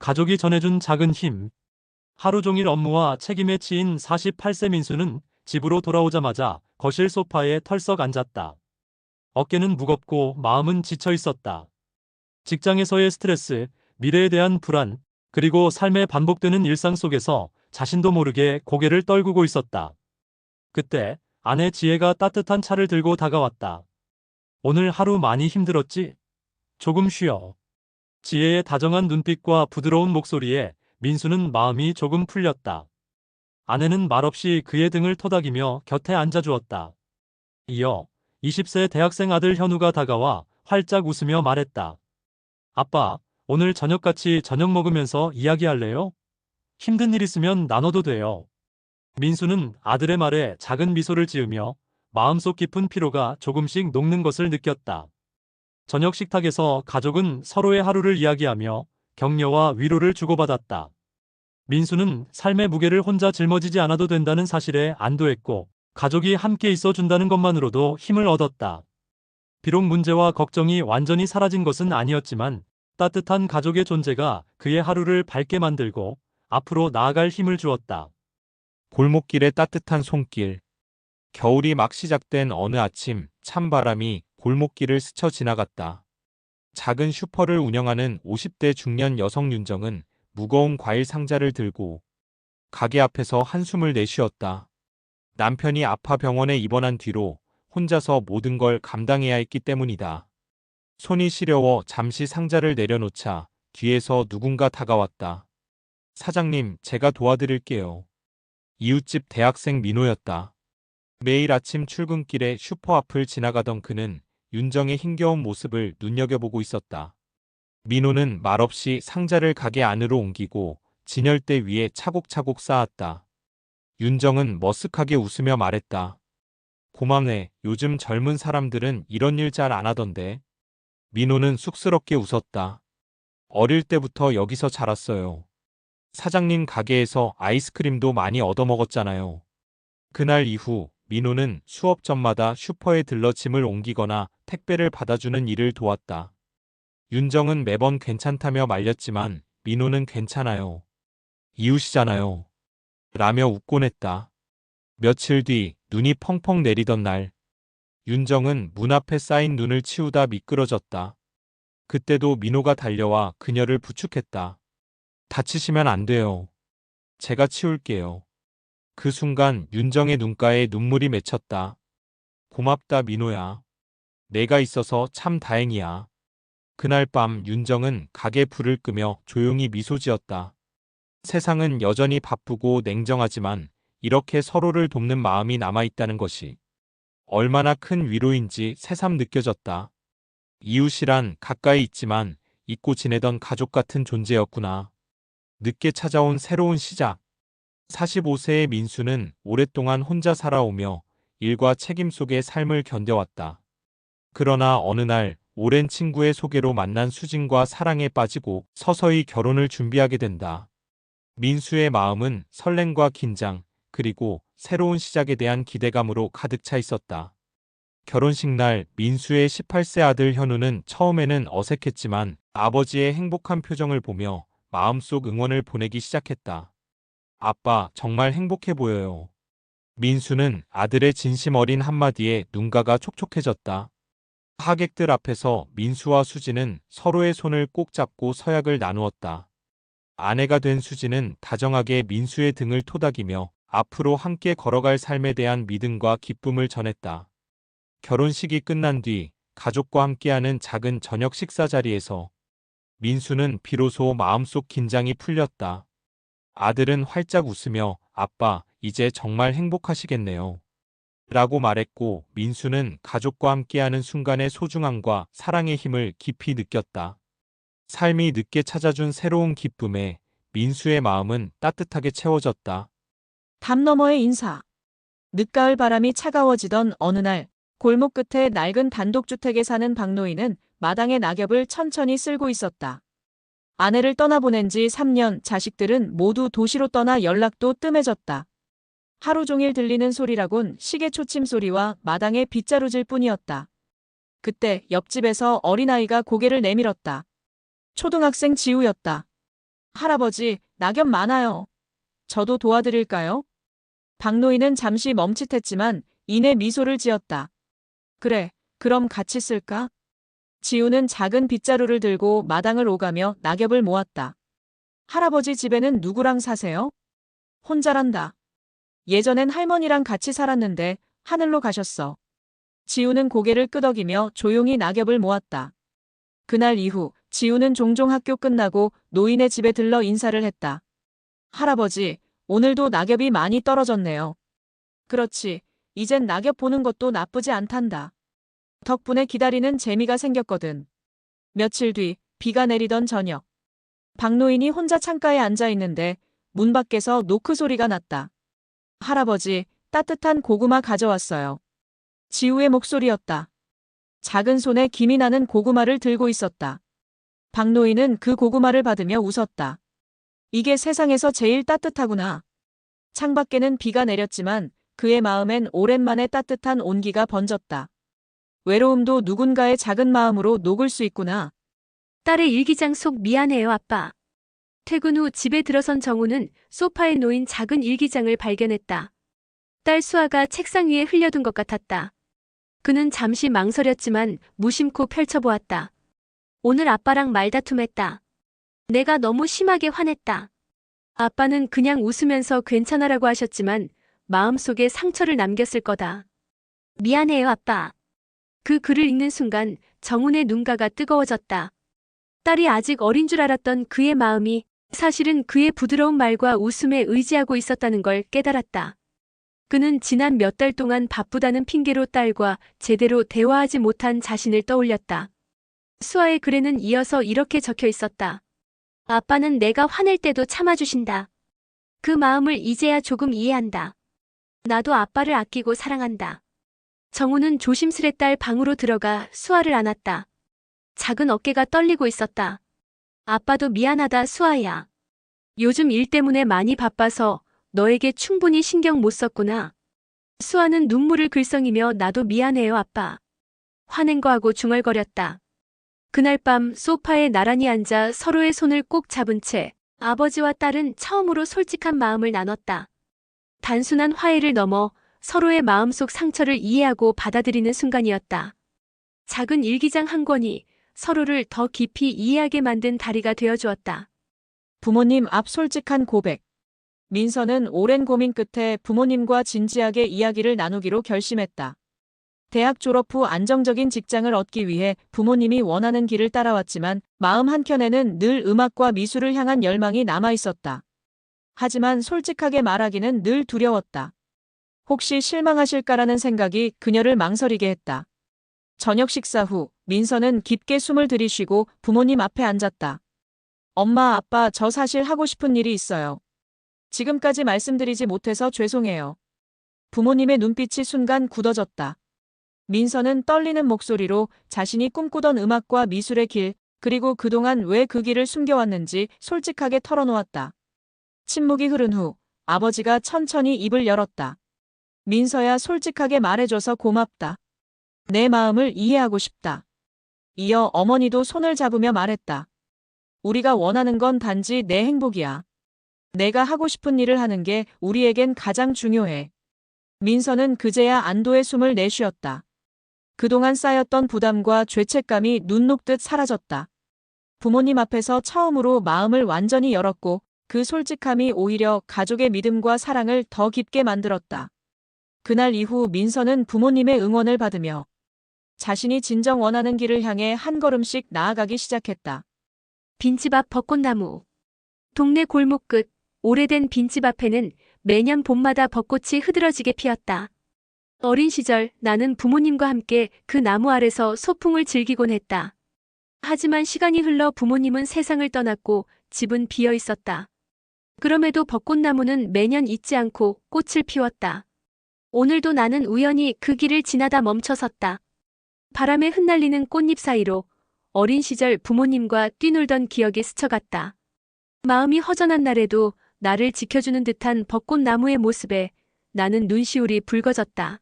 가족이 전해준 작은 힘. 하루 종일 업무와 책임에 치인 48세 민수는 집으로 돌아오자마자 거실 소파에 털썩 앉았다. 어깨는 무겁고 마음은 지쳐 있었다. 직장에서의 스트레스, 미래에 대한 불안, 그리고 삶에 반복되는 일상 속에서 자신도 모르게 고개를 떨구고 있었다. 그때 아내 지혜가 따뜻한 차를 들고 다가왔다. 오늘 하루 많이 힘들었지? 조금 쉬어. 지혜의 다정한 눈빛과 부드러운 목소리에 민수는 마음이 조금 풀렸다. 아내는 말없이 그의 등을 토닥이며 곁에 앉아주었다. 이어 20세 대학생 아들 현우가 다가와 활짝 웃으며 말했다. 아빠, 오늘 저녁 같이 저녁 먹으면서 이야기할래요? 힘든 일 있으면 나눠도 돼요. 민수는 아들의 말에 작은 미소를 지으며 마음속 깊은 피로가 조금씩 녹는 것을 느꼈다. 저녁 식탁에서 가족은 서로의 하루를 이야기하며 격려와 위로를 주고받았다. 민수는 삶의 무게를 혼자 짊어지지 않아도 된다는 사실에 안도했고, 가족이 함께 있어 준다는 것만으로도 힘을 얻었다. 비록 문제와 걱정이 완전히 사라진 것은 아니었지만, 따뜻한 가족의 존재가 그의 하루를 밝게 만들고 앞으로 나아갈 힘을 주었다. 골목길의 따뜻한 손길. 겨울이 막 시작된 어느 아침, 찬바람이 골목길을 스쳐 지나갔다. 작은 슈퍼를 운영하는 50대 중년 여성 윤정은 무거운 과일 상자를 들고 가게 앞에서 한숨을 내쉬었다. 남편이 아파 병원에 입원한 뒤로 혼자서 모든 걸 감당해야 했기 때문이다. 손이 시려워 잠시 상자를 내려놓자 뒤에서 누군가 다가왔다. 사장님, 제가 도와드릴게요. 이웃집 대학생 민호였다. 매일 아침 출근길에 슈퍼 앞을 지나가던 그는 윤정의 힘겨운 모습을 눈여겨보고 있었다. 민호는 말없이 상자를 가게 안으로 옮기고 진열대 위에 차곡차곡 쌓았다. 윤정은 머쓱하게 웃으며 말했다. 고맙네. 요즘 젊은 사람들은 이런 일 잘 안 하던데. 민호는 쑥스럽게 웃었다. 어릴 때부터 여기서 자랐어요. 사장님 가게에서 아이스크림도 많이 얻어먹었잖아요. 그날 이후 민호는 수업 전마다 슈퍼에 들러 짐을 옮기거나 택배를 받아주는 일을 도왔다. 윤정은 매번 괜찮다며 말렸지만 민호는 괜찮아요. 이웃이잖아요. 라며 웃곤 했다. 며칠 뒤 눈이 펑펑 내리던 날, 윤정은 문 앞에 쌓인 눈을 치우다 미끄러졌다. 그때도 민호가 달려와 그녀를 부축했다. 다치시면 안 돼요. 제가 치울게요. 그 순간 윤정의 눈가에 눈물이 맺혔다. 고맙다 민호야. 내가 있어서 참 다행이야. 그날 밤 윤정은 가게 불을 끄며 조용히 미소 지었다. 세상은 여전히 바쁘고 냉정하지만 이렇게 서로를 돕는 마음이 남아있다는 것이 얼마나 큰 위로인지 새삼 느껴졌다. 이웃이란 가까이 있지만 잊고 지내던 가족 같은 존재였구나. 늦게 찾아온 새로운 시작. 45세의 민수는 오랫동안 혼자 살아오며 일과 책임 속의 삶을 견뎌왔다. 그러나 어느 날 오랜 친구의 소개로 만난 수진과 사랑에 빠지고 서서히 결혼을 준비하게 된다. 민수의 마음은 설렘과 긴장, 그리고 새로운 시작에 대한 기대감으로 가득 차 있었다. 결혼식 날 민수의 18세 아들 현우는 처음에는 어색했지만 아버지의 행복한 표정을 보며 마음속 응원을 보내기 시작했다. 아빠, 정말 행복해 보여요. 민수는 아들의 진심 어린 한마디에 눈가가 촉촉해졌다. 하객들 앞에서 민수와 수지는 서로의 손을 꼭 잡고 서약을 나누었다. 아내가 된 수지는 다정하게 민수의 등을 토닥이며 앞으로 함께 걸어갈 삶에 대한 믿음과 기쁨을 전했다. 결혼식이 끝난 뒤 가족과 함께하는 작은 저녁 식사 자리에서 민수는 비로소 마음속 긴장이 풀렸다. 아들은 활짝 웃으며 아빠, 이제 정말 행복하시겠네요. 라고 말했고 민수는 가족과 함께하는 순간의 소중함과 사랑의 힘을 깊이 느꼈다. 삶이 늦게 찾아준 새로운 기쁨에 민수의 마음은 따뜻하게 채워졌다. 담 너머의 인사. 늦가을 바람이 차가워지던 어느 날 골목 끝에 낡은 단독주택에 사는 박노인은 마당에 낙엽을 천천히 쓸고 있었다. 아내를 떠나보낸 지 3년, 자식들은 모두 도시로 떠나 연락도 뜸해졌다. 하루 종일 들리는 소리라곤 시계 초침 소리와 마당의 빗자루질 뿐이었다. 그때 옆집에서 어린아이가 고개를 내밀었다. 초등학생 지우였다. 할아버지, 낙엽 많아요. 저도 도와드릴까요? 박노인은 잠시 멈칫했지만 이내 미소를 지었다. 그래, 그럼 같이 쓸까? 지우는 작은 빗자루를 들고 마당을 오가며 낙엽을 모았다. 할아버지 집에는 누구랑 사세요? 혼자란다. 예전엔 할머니랑 같이 살았는데 하늘로 가셨어. 지우는 고개를 끄덕이며 조용히 낙엽을 모았다. 그날 이후 지우는 종종 학교 끝나고 노인의 집에 들러 인사를 했다. 할아버지, 오늘도 낙엽이 많이 떨어졌네요. 그렇지. 이젠 낙엽 보는 것도 나쁘지 않단다. 덕분에 기다리는 재미가 생겼거든. 며칠 뒤 비가 내리던 저녁. 박노인이 혼자 창가에 앉아 있는데 문 밖에서 노크 소리가 났다. 할아버지, 따뜻한 고구마 가져왔어요. 지우의 목소리였다. 작은 손에 김이 나는 고구마를 들고 있었다. 박노인은 그 고구마를 받으며 웃었다. 이게 세상에서 제일 따뜻하구나. 창밖에는 비가 내렸지만 그의 마음엔 오랜만에 따뜻한 온기가 번졌다. 외로움도 누군가의 작은 마음으로 녹을 수 있구나. 딸의 일기장 속 미안해요, 아빠. 퇴근 후 집에 들어선 정우는 소파에 놓인 작은 일기장을 발견했다. 딸 수아가 책상 위에 흘려둔 것 같았다. 그는 잠시 망설였지만 무심코 펼쳐보았다. 오늘 아빠랑 말다툼했다. 내가 너무 심하게 화냈다. 아빠는 그냥 웃으면서 괜찮아라고 하셨지만 마음속에 상처를 남겼을 거다. 미안해요, 아빠. 그 글을 읽는 순간 정훈의 눈가가 뜨거워졌다. 딸이 아직 어린 줄 알았던 그의 마음이 사실은 그의 부드러운 말과 웃음에 의지하고 있었다는 걸 깨달았다. 그는 지난 몇 달 동안 바쁘다는 핑계로 딸과 제대로 대화하지 못한 자신을 떠올렸다. 수아의 글에는 이어서 이렇게 적혀 있었다. 아빠는 내가 화낼 때도 참아주신다. 그 마음을 이제야 조금 이해한다. 나도 아빠를 아끼고 사랑한다. 정우는 조심스레 딸 방으로 들어가 수아를 안았다. 작은 어깨가 떨리고 있었다. 아빠도 미안하다, 수아야. 요즘 일 때문에 많이 바빠서 너에게 충분히 신경 못 썼구나. 수아는 눈물을 글썽이며 나도 미안해요, 아빠. 화낸 거하고 중얼거렸다. 그날 밤 소파에 나란히 앉아 서로의 손을 꼭 잡은 채 아버지와 딸은 처음으로 솔직한 마음을 나눴다. 단순한 화해를 넘어 서로의 마음속 상처를 이해하고 받아들이는 순간이었다. 작은 일기장 한 권이 서로를 더 깊이 이해하게 만든 다리가 되어주었다. 부모님 앞 솔직한 고백. 민서는 오랜 고민 끝에 부모님과 진지하게 이야기를 나누기로 결심했다. 대학 졸업 후 안정적인 직장을 얻기 위해 부모님이 원하는 길을 따라왔지만 마음 한켠에는 늘 음악과 미술을 향한 열망이 남아 있었다. 하지만 솔직하게 말하기는 늘 두려웠다. 혹시 실망하실까라는 생각이 그녀를 망설이게 했다. 저녁 식사 후 민서는 깊게 숨을 들이쉬고 부모님 앞에 앉았다. 엄마, 아빠, 저 사실 하고 싶은 일이 있어요. 지금까지 말씀드리지 못해서 죄송해요. 부모님의 눈빛이 순간 굳어졌다. 민서는 떨리는 목소리로 자신이 꿈꾸던 음악과 미술의 길, 그리고 그동안 왜 그 길을 숨겨왔는지 솔직하게 털어놓았다. 침묵이 흐른 후 아버지가 천천히 입을 열었다. 민서야, 솔직하게 말해줘서 고맙다. 내 마음을 이해하고 싶다. 이어 어머니도 손을 잡으며 말했다. 우리가 원하는 건 단지 내 행복이야. 내가 하고 싶은 일을 하는 게 우리에겐 가장 중요해. 민서는 그제야 안도의 숨을 내쉬었다. 그동안 쌓였던 부담과 죄책감이 눈 녹듯 사라졌다. 부모님 앞에서 처음으로 마음을 완전히 열었고 그 솔직함이 오히려 가족의 믿음과 사랑을 더 깊게 만들었다. 그날 이후 민서는 부모님의 응원을 받으며 자신이 진정 원하는 길을 향해 한 걸음씩 나아가기 시작했다. 빈집 앞 벚꽃나무. 동네 골목 끝 오래된 빈집 앞에는 매년 봄마다 벚꽃이 흐드러지게 피었다. 어린 시절 나는 부모님과 함께 그 나무 아래서 소풍을 즐기곤 했다. 하지만 시간이 흘러 부모님은 세상을 떠났고 집은 비어 있었다. 그럼에도 벚꽃나무는 매년 잊지 않고 꽃을 피웠다. 오늘도 나는 우연히 그 길을 지나다 멈춰섰다. 바람에 흩날리는 꽃잎 사이로 어린 시절 부모님과 뛰놀던 기억이 스쳐갔다. 마음이 허전한 날에도 나를 지켜주는 듯한 벚꽃나무의 모습에 나는 눈시울이 붉어졌다.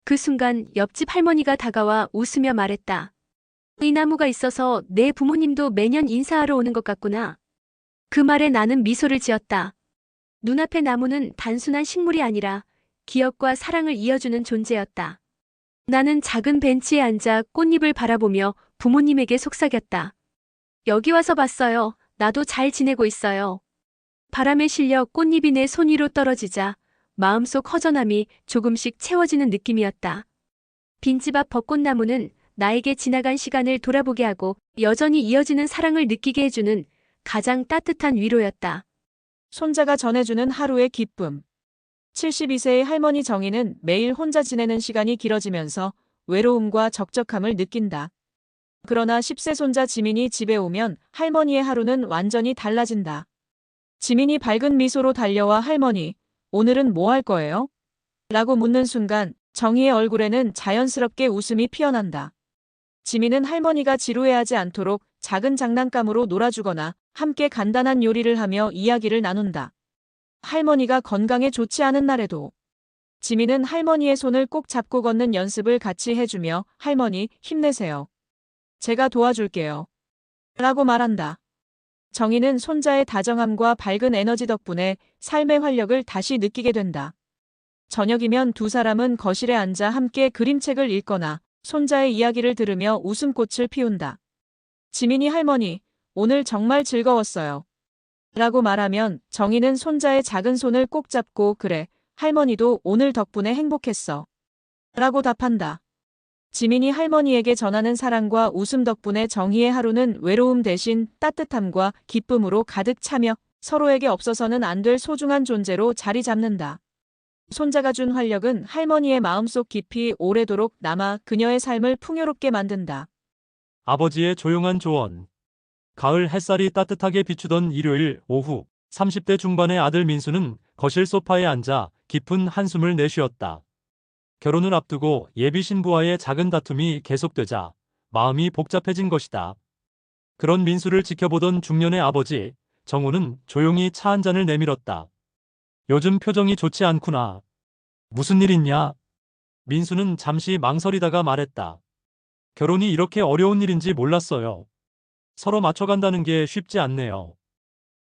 그 순간 옆집 할머니가 다가와 웃으며 말했다. 이 나무가 있어서 내 부모님도 매년 인사하러 오는 것 같구나. 그 말에 나는 미소를 지었다. 눈앞의 나무는 단순한 식물이 아니라 기억과 사랑을 이어주는 존재였다. 나는 작은 벤치에 앉아 꽃잎을 바라보며 부모님에게 속삭였다. 여기 와서 봤어요. 나도 잘 지내고 있어요. 바람에 실려 꽃잎이 내 손 위로 떨어지자 마음속 허전함이 조금씩 채워지는 느낌이었다. 빈집 앞 벚꽃나무는 나에게 지나간 시간을 돌아보게 하고 여전히 이어지는 사랑을 느끼게 해주는 가장 따뜻한 위로였다. 손자가 전해주는 하루의 기쁨. 72세의 할머니 정희는 매일 혼자 지내는 시간이 길어지면서 외로움과 적적함을 느낀다. 그러나 10세 손자 지민이 집에 오면 할머니의 하루는 완전히 달라진다. 지민이 밝은 미소로 달려와 할머니, 오늘은 뭐 할 거예요? 라고 묻는 순간 정희의 얼굴에는 자연스럽게 웃음이 피어난다. 지민은 할머니가 지루해하지 않도록 작은 장난감으로 놀아주거나 함께 간단한 요리를 하며 이야기를 나눈다. 할머니가 건강에 좋지 않은 날에도 지민은 할머니의 손을 꼭 잡고 걷는 연습을 같이 해주며 할머니 힘내세요. 제가 도와줄게요. 라고 말한다. 정희는 손자의 다정함과 밝은 에너지 덕분에 삶의 활력을 다시 느끼게 된다. 저녁이면 두 사람은 거실에 앉아 함께 그림책을 읽거나 손자의 이야기를 들으며 웃음꽃을 피운다. 지민이 할머니, 오늘 정말 즐거웠어요. 라고 말하면 정희는 손자의 작은 손을 꼭 잡고 그래, 할머니도 오늘 덕분에 행복했어. 라고 답한다. 지민이 할머니에게 전하는 사랑과 웃음 덕분에 정희의 하루는 외로움 대신 따뜻함과 기쁨으로 가득 차며 서로에게 없어서는 안 될 소중한 존재로 자리 잡는다. 손자가 준 활력은 할머니의 마음속 깊이 오래도록 남아 그녀의 삶을 풍요롭게 만든다. 아버지의 조용한 조언. 가을 햇살이 따뜻하게 비추던 일요일 오후 30대 중반의 아들 민수는 거실 소파에 앉아 깊은 한숨을 내쉬었다. 결혼을 앞두고 예비 신부와의 작은 다툼이 계속되자 마음이 복잡해진 것이다. 그런 민수를 지켜보던 중년의 아버지 정우는 조용히 차 한 잔을 내밀었다. 요즘 표정이 좋지 않구나. 무슨 일 있냐? 민수는 잠시 망설이다가 말했다. 결혼이 이렇게 어려운 일인지 몰랐어요. 서로 맞춰간다는 게 쉽지 않네요.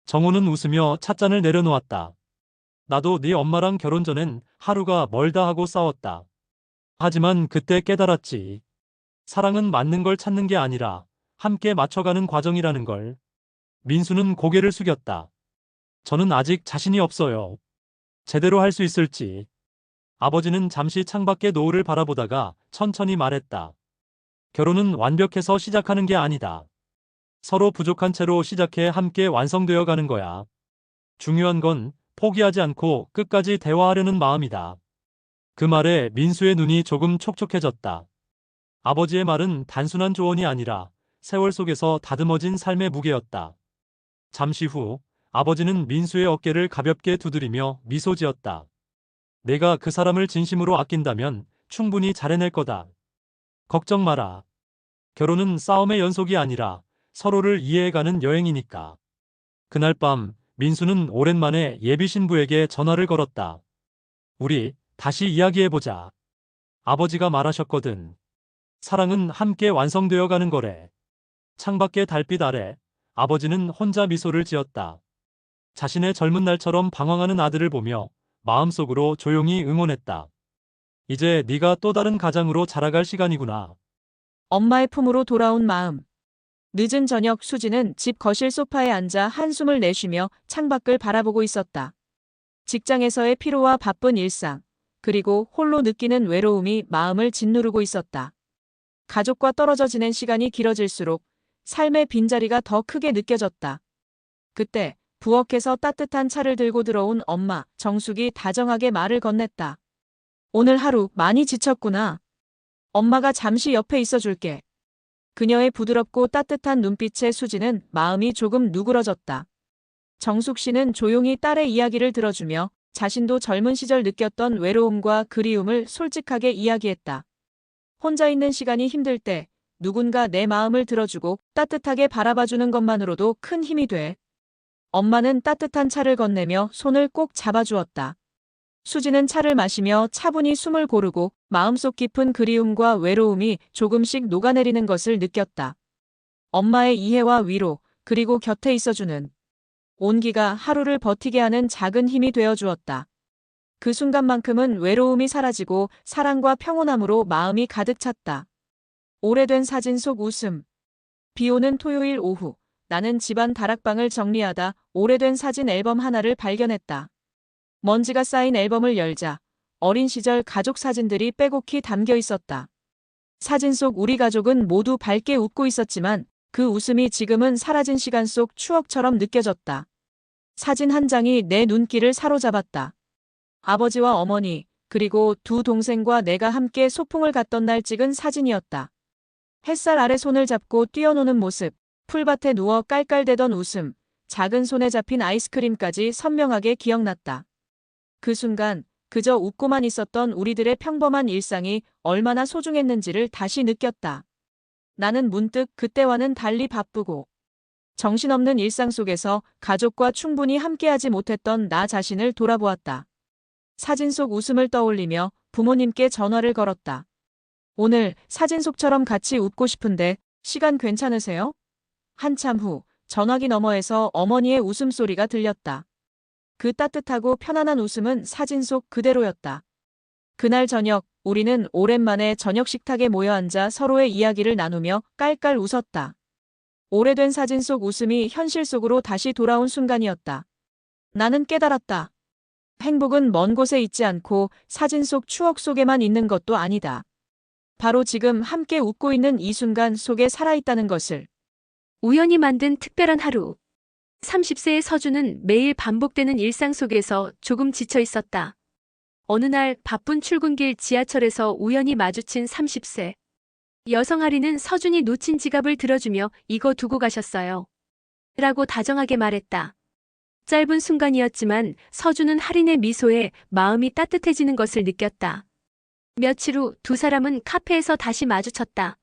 정우는 웃으며 찻잔을 내려놓았다. 나도 네 엄마랑 결혼 전엔 하루가 멀다 하고 싸웠다. 하지만 그때 깨달았지. 사랑은 맞는 걸 찾는 게 아니라 함께 맞춰가는 과정이라는 걸. 민수는 고개를 숙였다. 저는 아직 자신이 없어요. 제대로 할 수 있을지. 아버지는 잠시 창밖의 노을을 바라보다가 천천히 말했다. 결혼은 완벽해서 시작하는 게 아니다. 서로 부족한 채로 시작해 함께 완성되어 가는 거야. 중요한 건 포기하지 않고 끝까지 대화하려는 마음이다. 그 말에 민수의 눈이 조금 촉촉해졌다. 아버지의 말은 단순한 조언이 아니라 세월 속에서 다듬어진 삶의 무게였다. 잠시 후 아버지는 민수의 어깨를 가볍게 두드리며 미소 지었다. 내가 그 사람을 진심으로 아낀다면 충분히 잘해낼 거다. 걱정 마라. 결혼은 싸움의 연속이 아니라 서로를 이해해가는 여행이니까. 그날 밤 민수는 오랜만에 예비 신부에게 전화를 걸었다. 우리 다시 이야기해보자. 아버지가 말하셨거든. 사랑은 함께 완성되어 가는 거래. 창밖의 달빛 아래 아버지는 혼자 미소를 지었다. 자신의 젊은 날처럼 방황하는 아들을 보며 마음속으로 조용히 응원했다. 이제 네가 또 다른 가장으로 자라갈 시간이구나. 엄마의 품으로 돌아온 마음. 늦은 저녁 수지는 집 거실 소파에 앉아 한숨을 내쉬며 창밖을 바라보고 있었다. 직장에서의 피로와 바쁜 일상, 그리고 홀로 느끼는 외로움이 마음을 짓누르고 있었다. 가족과 떨어져 지낸 시간이 길어질수록 삶의 빈자리가 더 크게 느껴졌다. 그때 부엌에서 따뜻한 차를 들고 들어온 엄마 정숙이 다정하게 말을 건넸다. 오늘 하루 많이 지쳤구나. 엄마가 잠시 옆에 있어줄게. 그녀의 부드럽고 따뜻한 눈빛에 수지는 마음이 조금 누그러졌다. 정숙 씨는 조용히 딸의 이야기를 들어주며 자신도 젊은 시절 느꼈던 외로움과 그리움을 솔직하게 이야기했다. 혼자 있는 시간이 힘들 때 누군가 내 마음을 들어주고 따뜻하게 바라봐주는 것만으로도 큰 힘이 돼. 엄마는 따뜻한 차를 건네며 손을 꼭 잡아주었다. 수지는 차를 마시며 차분히 숨을 고르고 마음속 깊은 그리움과 외로움이 조금씩 녹아내리는 것을 느꼈다. 엄마의 이해와 위로, 그리고 곁에 있어주는 온기가 하루를 버티게 하는 작은 힘이 되어 주었다. 그 순간만큼은 외로움이 사라지고 사랑과 평온함으로 마음이 가득 찼다. 오래된 사진 속 웃음. 비 오는 토요일 오후, 나는 집안 다락방을 정리하다 오래된 사진 앨범 하나를 발견했다. 먼지가 쌓인 앨범을 열자 어린 시절 가족 사진들이 빼곡히 담겨 있었다. 사진 속 우리 가족은 모두 밝게 웃고 있었지만 그 웃음이 지금은 사라진 시간 속 추억처럼 느껴졌다. 사진 한 장이 내 눈길을 사로잡았다. 아버지와 어머니, 그리고 두 동생과 내가 함께 소풍을 갔던 날 찍은 사진이었다. 햇살 아래 손을 잡고 뛰어노는 모습, 풀밭에 누워 깔깔대던 웃음, 작은 손에 잡힌 아이스크림까지 선명하게 기억났다. 그 순간 그저 웃고만 있었던 우리들의 평범한 일상이 얼마나 소중했는지를 다시 느꼈다. 나는 문득 그때와는 달리 바쁘고 정신없는 일상 속에서 가족과 충분히 함께하지 못했던 나 자신을 돌아보았다. 사진 속 웃음을 떠올리며 부모님께 전화를 걸었다. 오늘 사진 속처럼 같이 웃고 싶은데 시간 괜찮으세요? 한참 후 전화기 너머에서 어머니의 웃음소리가 들렸다. 그 따뜻하고 편안한 웃음은 사진 속 그대로였다. 그날 저녁 우리는 오랜만에 저녁 식탁에 모여 앉아 서로의 이야기를 나누며 깔깔 웃었다. 오래된 사진 속 웃음이 현실 속으로 다시 돌아온 순간이었다. 나는 깨달았다. 행복은 먼 곳에 있지 않고 사진 속 추억 속에만 있는 것도 아니다. 바로 지금 함께 웃고 있는 이 순간 속에 살아있다는 것을. 우연히 만든 특별한 하루. 30세의 서준은 매일 반복되는 일상 속에서 조금 지쳐 있었다. 어느 날 바쁜 출근길 지하철에서 우연히 마주친 30세. 여성 할인은 서준이 놓친 지갑을 들어주며 이거 두고 가셨어요. 라고 다정하게 말했다. 짧은 순간이었지만 서준은 할인의 미소에 마음이 따뜻해지는 것을 느꼈다. 며칠 후 두 사람은 카페에서 다시 마주쳤다.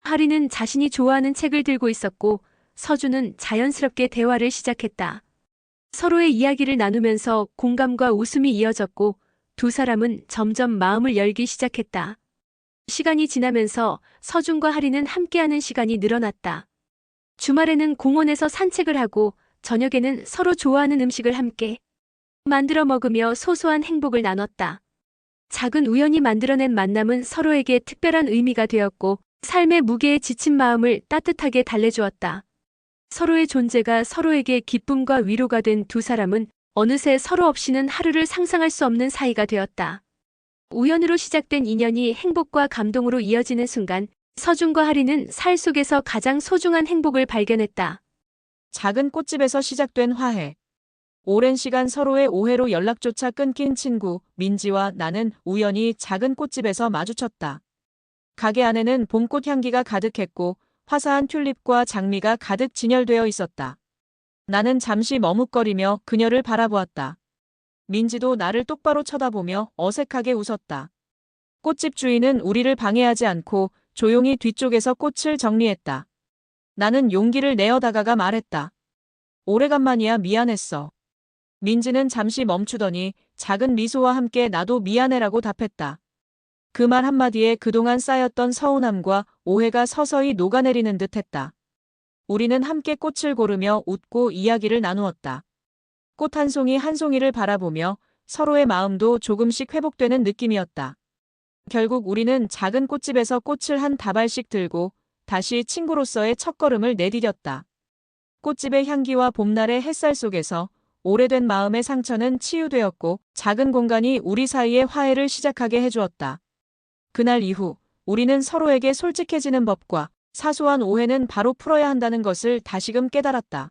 할인은 자신이 좋아하는 책을 들고 있었고 서준은 자연스럽게 대화를 시작했다. 서로의 이야기를 나누면서 공감과 웃음이 이어졌고 두 사람은 점점 마음을 열기 시작했다. 시간이 지나면서 서준과 할인은 함께하는 시간이 늘어났다. 주말에는 공원에서 산책을 하고 저녁에는 서로 좋아하는 음식을 함께 만들어 먹으며 소소한 행복을 나눴다. 작은 우연히 만들어낸 만남은 서로에게 특별한 의미가 되었고 삶의 무게에 지친 마음을 따뜻하게 달래주었다. 서로의 존재가 서로에게 기쁨과 위로가 된 두 사람은 어느새 서로 없이는 하루를 상상할 수 없는 사이가 되었다. 우연으로 시작된 인연이 행복과 감동으로 이어지는 순간 서준과 할인은 살 속에서 가장 소중한 행복을 발견했다. 작은 꽃집에서 시작된 화해. 오랜 시간 서로의 오해로 연락조차 끊긴 친구 민지와 나는 우연히 작은 꽃집에서 마주쳤다. 가게 안에는 봄꽃 향기가 가득했고 화사한 튤립과 장미가 가득 진열되어 있었다. 나는 잠시 머뭇거리며 그녀를 바라보았다. 민지도 나를 똑바로 쳐다보며 어색하게 웃었다. 꽃집 주인은 우리를 방해하지 않고 조용히 뒤쪽에서 꽃을 정리했다. 나는 용기를 내어 다가가 말했다. 오래간만이야 미안했어. 민지는 잠시 멈추더니 작은 미소와 함께 나도 미안해라고 답했다. 그 말 한마디에 그동안 쌓였던 서운함과 오해가 서서히 녹아내리는 듯했다. 우리는 함께 꽃을 고르며 웃고 이야기를 나누었다. 꽃 한 송이 한 송이를 바라보며 서로의 마음도 조금씩 회복되는 느낌이었다. 결국 우리는 작은 꽃집에서 꽃을 한 다발씩 들고 다시 친구로서의 첫걸음을 내디뎠다. 꽃집의 향기와 봄날의 햇살 속에서 오래된 마음의 상처는 치유되었고 작은 공간이 우리 사이의 화해를 시작하게 해주었다. 그날 이후 우리는 서로에게 솔직해지는 법과 사소한 오해는 바로 풀어야 한다는 것을 다시금 깨달았다.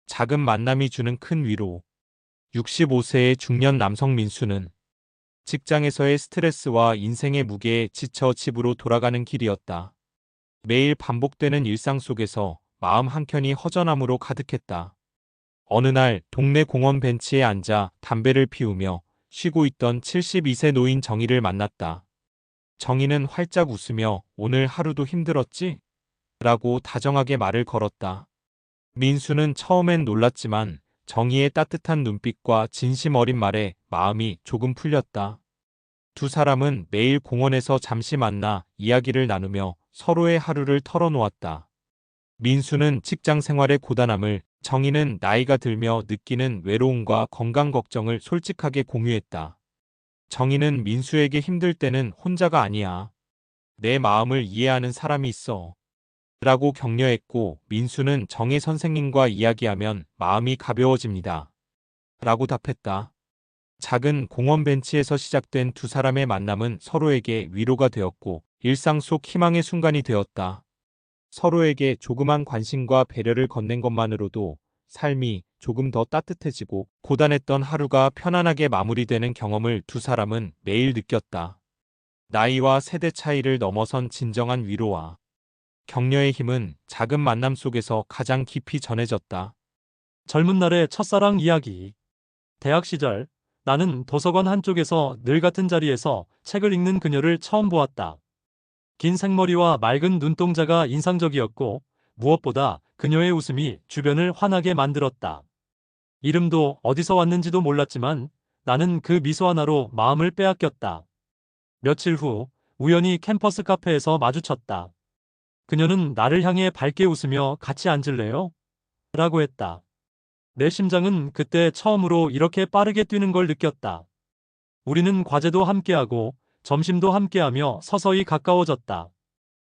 작은 만남이 주는 큰 위로. 65세의 중년 남성 민수는 직장에서의 스트레스와 인생의 무게에 지쳐 집으로 돌아가는 길이었다. 매일 반복되는 일상 속에서 마음 한켠이 허전함으로 가득했다. 어느 날 동네 공원 벤치에 앉아 담배를 피우며 쉬고 있던 72세 노인 정희를 만났다. 정희는 활짝 웃으며 오늘 하루도 힘들었지? 라고 다정하게 말을 걸었다. 민수는 처음엔 놀랐지만 정희의 따뜻한 눈빛과 진심 어린 말에 마음이 조금 풀렸다. 두 사람은 매일 공원에서 잠시 만나 이야기를 나누며 서로의 하루를 털어놓았다. 민수는 직장 생활의 고단함을 정희는 나이가 들며 느끼는 외로움과 건강 걱정을 솔직하게 공유했다. 정희는 민수에게 힘들 때는 혼자가 아니야. 내 마음을 이해하는 사람이 있어. 라고 격려했고, 민수는 정혜 선생님과 이야기하면 마음이 가벼워집니다. 라고 답했다. 작은 공원 벤치에서 시작된 두 사람의 만남은 서로에게 위로가 되었고, 일상 속 희망의 순간이 되었다. 서로에게 조그만 관심과 배려를 건넨 것만으로도 삶이 조금 더 따뜻해지고 고단했던 하루가 편안하게 마무리되는 경험을 두 사람은 매일 느꼈다. 나이와 세대 차이를 넘어선 진정한 위로와 격려의 힘은 작은 만남 속에서 가장 깊이 전해졌다. 젊은 날의 첫사랑 이야기. 대학 시절, 나는 도서관 한쪽에서 늘 같은 자리에서 책을 읽는 그녀를 처음 보았다. 긴 생머리와 맑은 눈동자가 인상적이었고, 무엇보다 그녀의 웃음이 주변을 환하게 만들었다. 이름도 어디서 왔는지도 몰랐지만 나는 그 미소 하나로 마음을 빼앗겼다. 며칠 후 우연히 캠퍼스 카페에서 마주쳤다. 그녀는 나를 향해 밝게 웃으며 같이 앉을래요? 라고 했다. 내 심장은 그때 처음으로 이렇게 빠르게 뛰는 걸 느꼈다. 우리는 과제도 함께하고 점심도 함께하며 서서히 가까워졌다.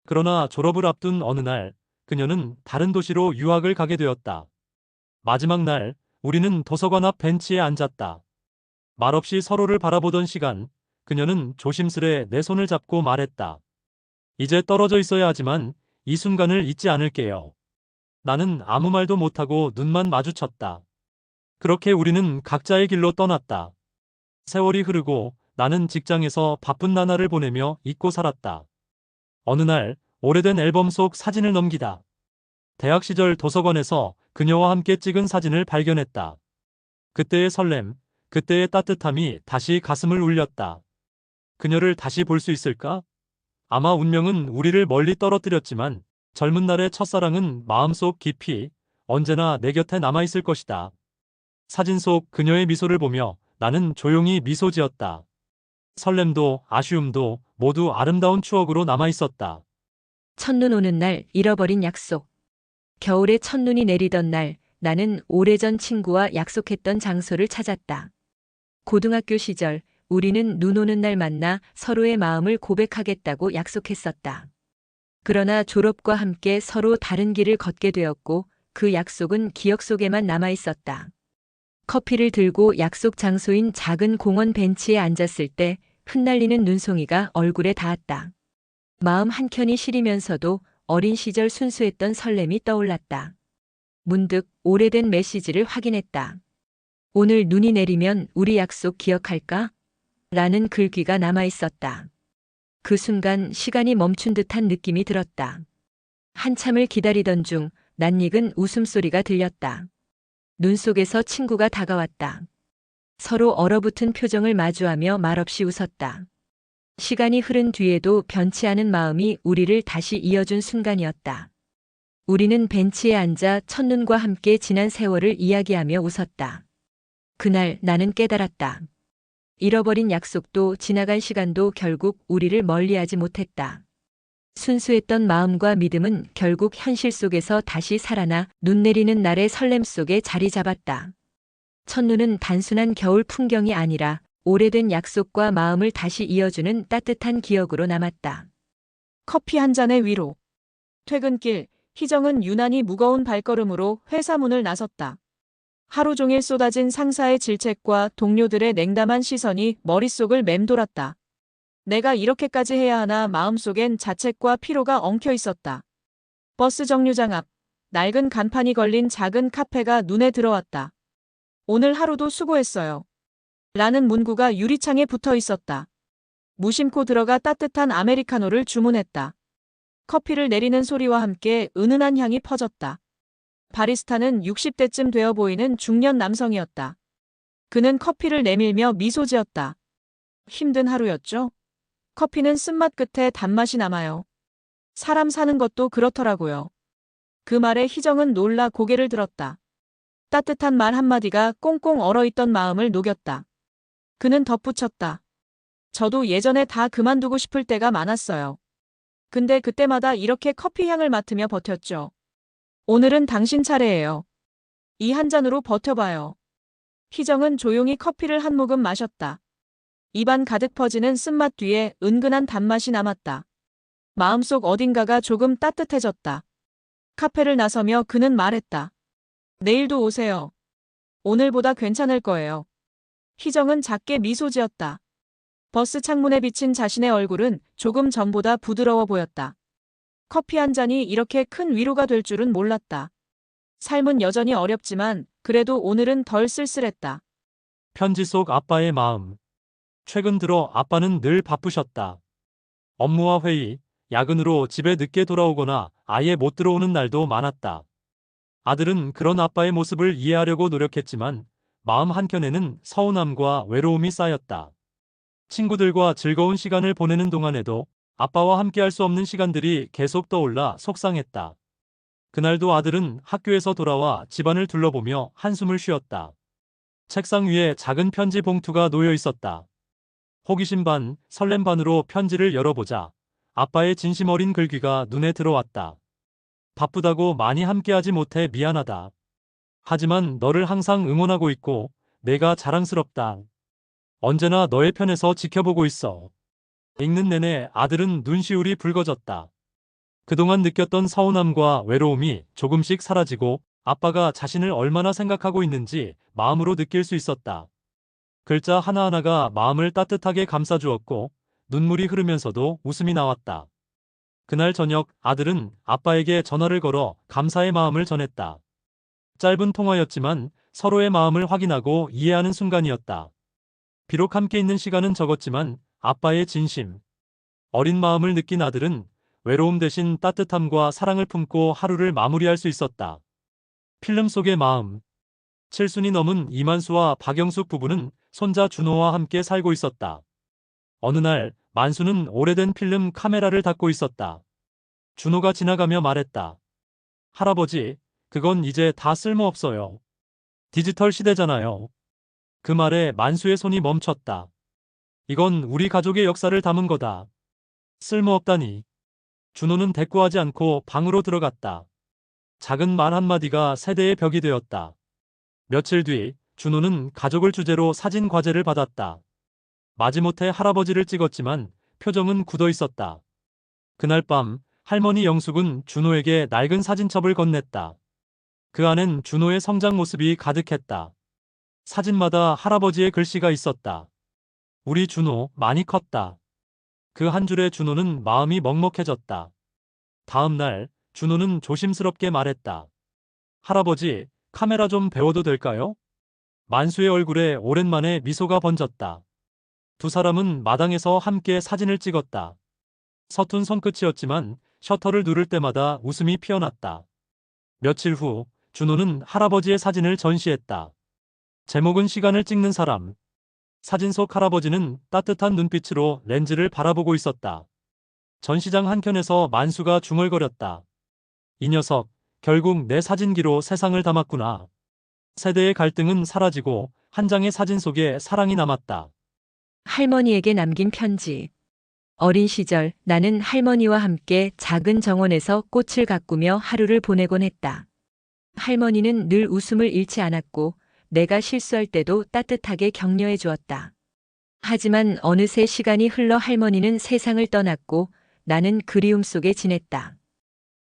그러나 졸업을 앞둔 어느 날, 그녀는 다른 도시로 유학을 가게 되었다. 마지막 날, 우리는 도서관 앞 벤치에 앉았다. 말없이 서로를 바라보던 시간, 그녀는 조심스레 내 손을 잡고 말했다. 이제 떨어져 있어야 하지만 이 순간을 잊지 않을게요. 나는 아무 말도 못하고 눈만 마주쳤다. 그렇게 우리는 각자의 길로 떠났다. 세월이 흐르고 나는 직장에서 바쁜 나날을 보내며 잊고 살았다. 어느 날 오래된 앨범 속 사진을 넘기다. 대학 시절 도서관에서 그녀와 함께 찍은 사진을 발견했다. 그때의 설렘, 그때의 따뜻함이 다시 가슴을 울렸다. 그녀를 다시 볼 수 있을까? 아마 운명은 우리를 멀리 떨어뜨렸지만 젊은 날의 첫사랑은 마음속 깊이 언제나 내 곁에 남아있을 것이다. 사진 속 그녀의 미소를 보며 나는 조용히 미소 지었다. 설렘도 아쉬움도 모두 아름다운 추억으로 남아있었다. 첫눈 오는 날 잃어버린 약속. 겨울에 첫눈이 내리던 날 나는 오래전 친구와 약속했던 장소를 찾았다. 고등학교 시절 우리는 눈 오는 날 만나 서로의 마음을 고백하겠다고 약속했었다. 그러나 졸업과 함께 서로 다른 길을 걷게 되었고 그 약속은 기억 속에만 남아 있었다. 커피를 들고 약속 장소인 작은 공원 벤치에 앉았을 때 흩날리는 눈송이가 얼굴에 닿았다. 마음 한켠이 시리면서도 어린 시절 순수했던 설렘이 떠올랐다. 문득 오래된 메시지를 확인했다. 오늘 눈이 내리면 우리 약속 기억할까? 라는 글귀가 남아 있었다. 그 순간 시간이 멈춘 듯한 느낌이 들었다. 한참을 기다리던 중 낯익은 웃음소리가 들렸다. 눈 속에서 친구가 다가왔다. 서로 얼어붙은 표정을 마주하며 말없이 웃었다. 시간이 흐른 뒤에도 변치 않은 마음이 우리를 다시 이어준 순간이었다. 우리는 벤치에 앉아 첫눈과 함께 지난 세월을 이야기하며 웃었다. 그날 나는 깨달았다. 잃어버린 약속도 지나간 시간도 결국 우리를 멀리하지 못했다. 순수했던 마음과 믿음은 결국 현실 속에서 다시 살아나 눈 내리는 날의 설렘 속에 자리 잡았다. 첫눈은 단순한 겨울 풍경이 아니라 오래된 약속과 마음을 다시 이어주는 따뜻한 기억으로 남았다. 커피 한 잔의 위로. 퇴근길, 희정은 유난히 무거운 발걸음으로 회사 문을 나섰다. 하루 종일 쏟아진 상사의 질책과 동료들의 냉담한 시선이 머릿속을 맴돌았다. 내가 이렇게까지 해야 하나 마음속엔 자책과 피로가 엉켜 있었다. 버스 정류장 앞, 낡은 간판이 걸린 작은 카페가 눈에 들어왔다. 오늘 하루도 수고했어요. 라는 문구가 유리창에 붙어 있었다. 무심코 들어가 따뜻한 아메리카노를 주문했다. 커피를 내리는 소리와 함께 은은한 향이 퍼졌다. 바리스타는 60대쯤 되어 보이는 중년 남성이었다. 그는 커피를 내밀며 미소 지었다. 힘든 하루였죠? 커피는 쓴맛 끝에 단맛이 남아요. 사람 사는 것도 그렇더라고요. 그 말에 희정은 놀라 고개를 들었다. 따뜻한 말 한마디가 꽁꽁 얼어있던 마음을 녹였다. 그는 덧붙였다. 저도 예전에 다 그만두고 싶을 때가 많았어요. 근데 그때마다 이렇게 커피 향을 맡으며 버텼죠. 오늘은 당신 차례예요. 이 한 잔으로 버텨봐요. 희정은 조용히 커피를 한 모금 마셨다. 입안 가득 퍼지는 쓴맛 뒤에 은근한 단맛이 남았다. 마음속 어딘가가 조금 따뜻해졌다. 카페를 나서며 그는 말했다. 내일도 오세요. 오늘보다 괜찮을 거예요. 희정은 작게 미소 지었다. 버스 창문에 비친 자신의 얼굴은 조금 전보다 부드러워 보였다. 커피 한 잔이 이렇게 큰 위로가 될 줄은 몰랐다. 삶은 여전히 어렵지만 그래도 오늘은 덜 쓸쓸했다. 편지 속 아빠의 마음. 최근 들어 아빠는 늘 바쁘셨다. 업무와 회의, 야근으로 집에 늦게 돌아오거나 아예 못 들어오는 날도 많았다. 아들은 그런 아빠의 모습을 이해하려고 노력했지만 마음 한켠에는 서운함과 외로움이 쌓였다. 친구들과 즐거운 시간을 보내는 동안에도 아빠와 함께할 수 없는 시간들이 계속 떠올라 속상했다. 그날도 아들은 학교에서 돌아와 집안을 둘러보며 한숨을 쉬었다. 책상 위에 작은 편지 봉투가 놓여 있었다. 호기심 반, 설렘 반으로 편지를 열어보자 아빠의 진심 어린 글귀가 눈에 들어왔다. 바쁘다고 많이 함께하지 못해 미안하다. 하지만 너를 항상 응원하고 있고 내가 자랑스럽다. 언제나 너의 편에서 지켜보고 있어. 읽는 내내 아들은 눈시울이 붉어졌다. 그동안 느꼈던 서운함과 외로움이 조금씩 사라지고 아빠가 자신을 얼마나 생각하고 있는지 마음으로 느낄 수 있었다. 글자 하나하나가 마음을 따뜻하게 감싸주었고 눈물이 흐르면서도 웃음이 나왔다. 그날 저녁 아들은 아빠에게 전화를 걸어 감사의 마음을 전했다. 짧은 통화였지만 서로의 마음을 확인하고 이해하는 순간이었다. 비록 함께 있는 시간은 적었지만 아빠의 진심, 어린 마음을 느낀 아들은 외로움 대신 따뜻함과 사랑을 품고 하루를 마무리할 수 있었다. 필름 속의 마음. 7순이 넘은 이만수와 박영숙 부부는 손자 준호와 함께 살고 있었다. 어느 날 만수는 오래된 필름 카메라를 닫고 있었다. 준호가 지나가며 말했다. 할아버지, 그건 이제 다 쓸모없어요. 디지털 시대잖아요. 그 말에 만수의 손이 멈췄다. 이건 우리 가족의 역사를 담은 거다. 쓸모없다니. 준호는 대꾸하지 않고 방으로 들어갔다. 작은 말 한마디가 세대의 벽이 되었다. 며칠 뒤 준호는 가족을 주제로 사진 과제를 받았다. 마지못해 할아버지를 찍었지만 표정은 굳어 있었다. 그날 밤 할머니 영숙은 준호에게 낡은 사진첩을 건넸다. 그 안엔 준호의 성장 모습이 가득했다. 사진마다 할아버지의 글씨가 있었다. 우리 준호 많이 컸다. 그 한 줄에 준호는 마음이 먹먹해졌다. 다음 날 준호는 조심스럽게 말했다. 할아버지, 카메라 좀 배워도 될까요? 만수의 얼굴에 오랜만에 미소가 번졌다. 두 사람은 마당에서 함께 사진을 찍었다. 서툰 손끝이었지만 셔터를 누를 때마다 웃음이 피어났다. 며칠 후 준호는 할아버지의 사진을 전시했다. 제목은 시간을 찍는 사람. 사진 속 할아버지는 따뜻한 눈빛으로 렌즈를 바라보고 있었다. 전시장 한켠에서 만수가 중얼거렸다. 이 녀석, 결국 내 사진기로 세상을 담았구나. 세대의 갈등은 사라지고 한 장의 사진 속에 사랑이 남았다. 할머니에게 남긴 편지. 어린 시절 나는 할머니와 함께 작은 정원에서 꽃을 가꾸며 하루를 보내곤 했다. 할머니는 늘 웃음을 잃지 않았고 내가 실수할 때도 따뜻하게 격려해 주었다. 하지만 어느새 시간이 흘러 할머니는 세상을 떠났고 나는 그리움 속에 지냈다.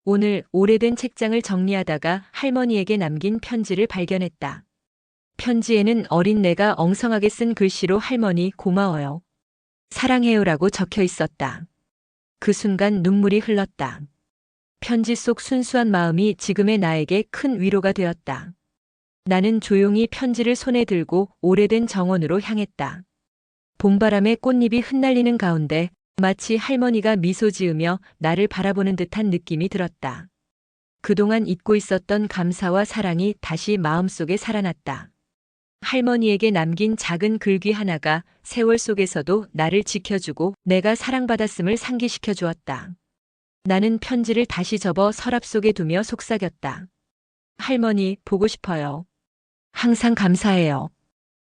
오늘 오래된 책장을 정리하다가 할머니에게 남긴 편지를 발견했다. 편지에는 어린 내가 엉성하게 쓴 글씨로 할머니 고마워요. 사랑해요라고 적혀 있었다. 그 순간 눈물이 흘렀다. 편지 속 순수한 마음이 지금의 나에게 큰 위로가 되었다. 나는 조용히 편지를 손에 들고 오래된 정원으로 향했다. 봄바람에 꽃잎이 흩날리는 가운데 마치 할머니가 미소 지으며 나를 바라보는 듯한 느낌이 들었다. 그동안 잊고 있었던 감사와 사랑이 다시 마음속에 살아났다. 할머니에게 남긴 작은 글귀 하나가 세월 속에서도 나를 지켜주고 내가 사랑받았음을 상기시켜 주었다. 나는 편지를 다시 접어 서랍 속에 두며 속삭였다. 할머니, 보고 싶어요. 항상 감사해요.